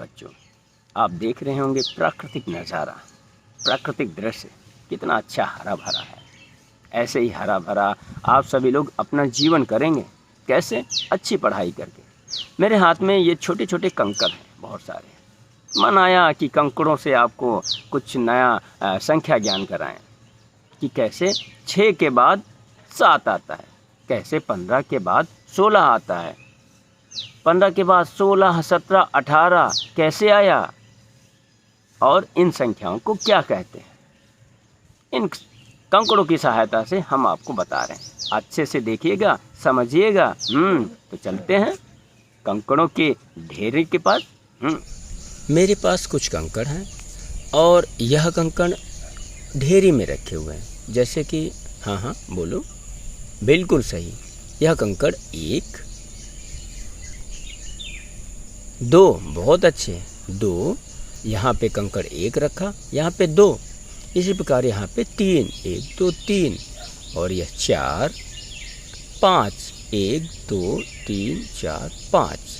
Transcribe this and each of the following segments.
बच्चों, आप देख रहे होंगे प्राकृतिक नज़ारा, प्राकृतिक दृश्य कितना अच्छा हरा भरा है। ऐसे ही हरा भरा आप सभी लोग अपना जीवन करेंगे। कैसे? अच्छी पढ़ाई करके। मेरे हाथ में ये छोटे छोटे कंकड़ हैं, बहुत सारे। मन आया कि कंकड़ों से आपको कुछ नया संख्या ज्ञान कराएं कि कैसे 6 के बाद 7 आता है, कैसे 15 के बाद 16 आता है, 15 के बाद 16, 17, 18 कैसे आया, और इन संख्याओं को क्या कहते हैं। इन कंकड़ों की सहायता से हम आपको बता रहे हैं। अच्छे से देखिएगा, समझिएगा। तो चलते हैं कंकड़ों के ढेर के पास। मेरे पास कुछ कंकड़ हैं और यह कंकड़ ढेरी में रखे हुए हैं। जैसे कि हाँ बोलो, बिल्कुल सही। यह कंकड़ 1, 2, बहुत अच्छे, 2। यहाँ पे कंकड़ 1 रखा, यहाँ पे 2। इसी प्रकार यहाँ पे 3, 1, 2, 3, और यह 4, 5, 1, 2, 3, 4, 5।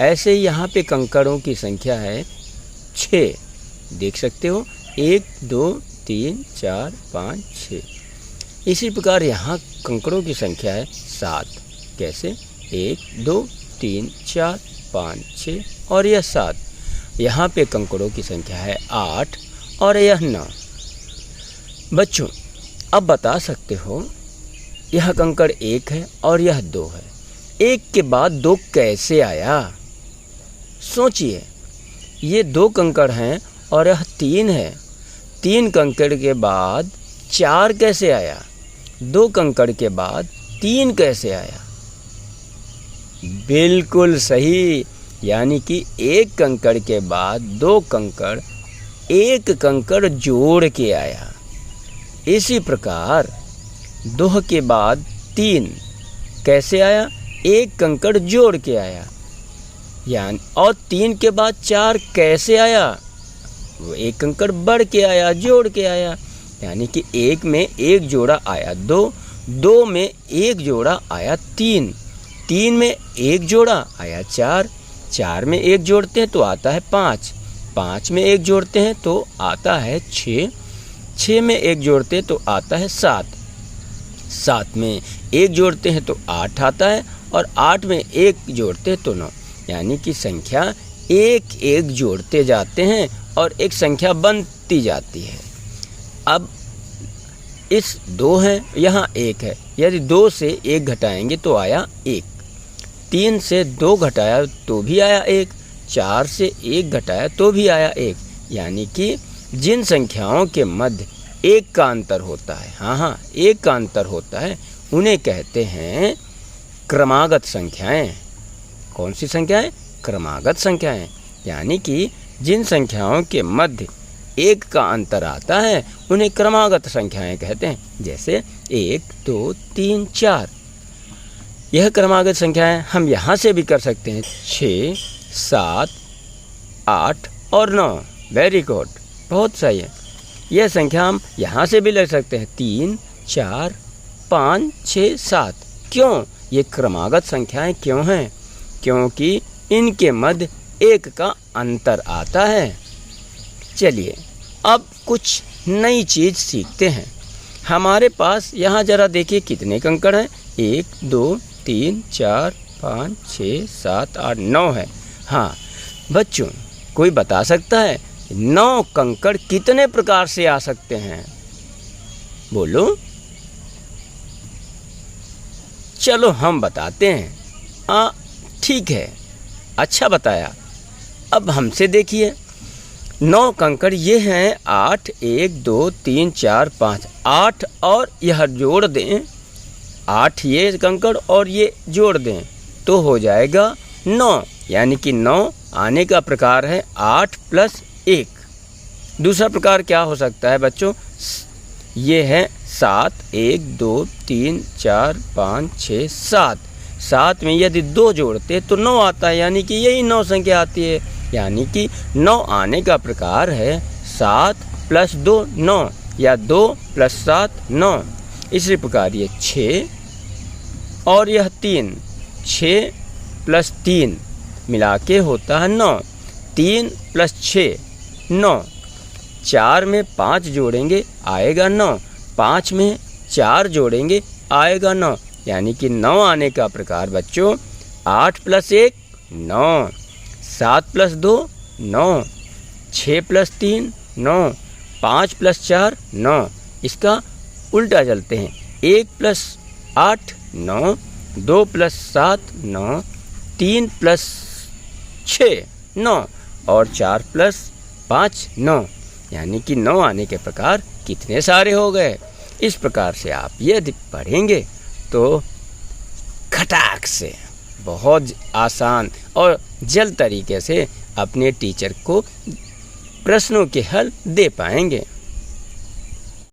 ऐसे ही यहाँ पे कंकड़ों की संख्या है 6, देख सकते हो, 1, 2, 3, 4, 5, 6। इसी प्रकार यहाँ कंकड़ों की संख्या है 7। कैसे? 1, 2, 3, 4, 5, 6, और यह 7। यहाँ पे कंकड़ों की संख्या है 8 और यह 9। बच्चों, अब बता सकते हो यह कंकड़ 1 है और यह 2 है। 1 के बाद 2 कैसे आया? सोचिए, ये 2 कंकड़ हैं और यह 3 है। 3 कंकड़ के बाद 4 कैसे आया? 2 कंकड़ के बाद 3 कैसे आया? बिल्कुल सही, यानी कि 1 कंकड़ के बाद 2 कंकड़, 1 कंकड़ जोड़ के आया। इसी प्रकार 2 के बाद 3 कैसे आया? 1 कंकड़ जोड़ के आया। यानी और 3 के बाद 4 कैसे आया? वो 1 कंकड़ बढ़ के आया, जोड़ के आया। यानी कि 1 में 1 जोड़ा आया 2, 2 में 1 जोड़ा आया 3, 3 में 1 जोड़ा आया 4, 4 में 1 जोड़ते हैं तो आता है 5, 5 में 1 जोड़ते हैं तो आता है 6, 6 में 1 जोड़ते हैं तो आता है 7, 7 में 1 जोड़ते हैं तो 8 आता है, और 8 में 1 जोड़ते हैं तो 9। यानी कि संख्या 1 1 जोड़ते जाते हैं और एक संख्या बनती जाती है। अब इस 2 है, यहाँ 1 है। यदि 2 से 1 घटाएंगे तो आया 1, 3 से 2 घटाया तो भी आया 1, 4 से 1 घटाया तो भी आया 1। यानी कि जिन संख्याओं के मध्य 1 का अंतर होता है, हाँ 1 का अंतर होता है, उन्हें कहते हैं क्रमागत संख्याएं। कौन सी संख्याएं? क्रमागत संख्याएं। यानी कि जिन संख्याओं के मध्य 1 का अंतर आता है उन्हें क्रमागत संख्याएं कहते हैं। जैसे 1, 2, 3, 4। यह क्रमागत संख्याएं हम यहाँ से भी कर सकते हैं, 6, 7, 8 और 9। वेरी गुड, बहुत सही है। यह संख्या हम यहाँ से भी ले सकते हैं, 3, 4, 5, 6, 7। क्यों? ये क्रमागत संख्याएं क्यों हैं? क्योंकि इनके मध्य 1 का अंतर आता है। चलिए अब कुछ नई चीज़ सीखते हैं। हमारे पास यहाँ जरा देखिए कितने कंकड़ हैं। 1, 2, 3, 4, 5, 6, 7, 8, 9 है। हाँ बच्चों, कोई बता सकता है 9 कंकड़ कितने प्रकार से आ सकते हैं? बोलो। चलो हम बताते हैं। ठीक है, अच्छा बताया। अब हमसे देखिए, 9 कंकड़ ये हैं 8, 1, 2, 3, 4, 5, 8, और यह जोड़ दें, 8 ये कंकड़ और ये जोड़ दें तो हो जाएगा 9। यानी कि 9 आने का प्रकार है 8 + 1। दूसरा प्रकार क्या हो सकता है बच्चों? ये है 7, 1, 2, 3, 4, 5, 6, 7। 7 में यदि 2 जोड़ते तो 9 आता है, यानी कि यही 9 संख्या आती है। यानी कि 9 आने का प्रकार है 7 + 2 9, या 2 + 7 9। इसी प्रकार ये 6 और यह 3, 6 + 3 मिला के होता है 9। 3 + 6 9, 4 में 5 जोड़ेंगे आएगा 9, 5 में 4 जोड़ेंगे आएगा 9, यानी कि 9 आने का प्रकार बच्चों 8 + 1 9, 7 + 2 9, 6 + 3 9, 5 + 4 9। इसका उल्टा चलते हैं, 1 + 8 9, 2 + 7 9, 3 + 6 9 और 4 + 5 9, यानी कि 9 आने के प्रकार कितने सारे हो गए। इस प्रकार से आप यदि पढ़ेंगे तो खटाक से बहुत आसान और जल्द तरीके से अपने टीचर को प्रश्नों के हल दे पाएंगे।